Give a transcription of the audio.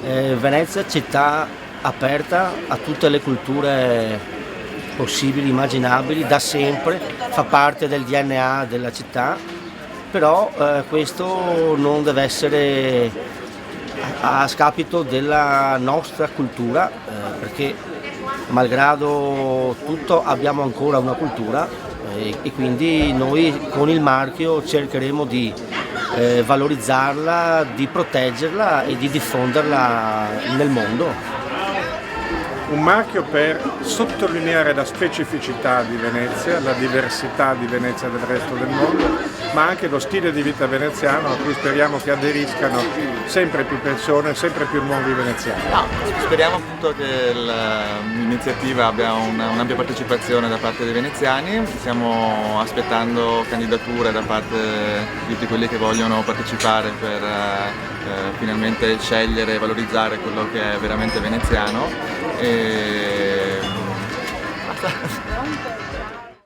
Venezia è città aperta a tutte le culture possibili, immaginabili, da sempre, fa parte del DNA della città, però questo non deve essere a scapito della nostra cultura, perché malgrado tutto abbiamo ancora una cultura e quindi noi con il marchio cercheremo di valorizzarla, di proteggerla e di diffonderla nel mondo. Un marchio per sottolineare la specificità di Venezia, la diversità di Venezia dal resto del mondo, ma anche lo stile di vita veneziano a cui speriamo che aderiscano sempre più persone, sempre più nuovi veneziani. No, speriamo appunto che l'iniziativa abbia un'ampia partecipazione da parte dei veneziani, stiamo aspettando candidature da parte di tutti quelli che vogliono partecipare per finalmente scegliere e valorizzare quello che è veramente veneziano. E...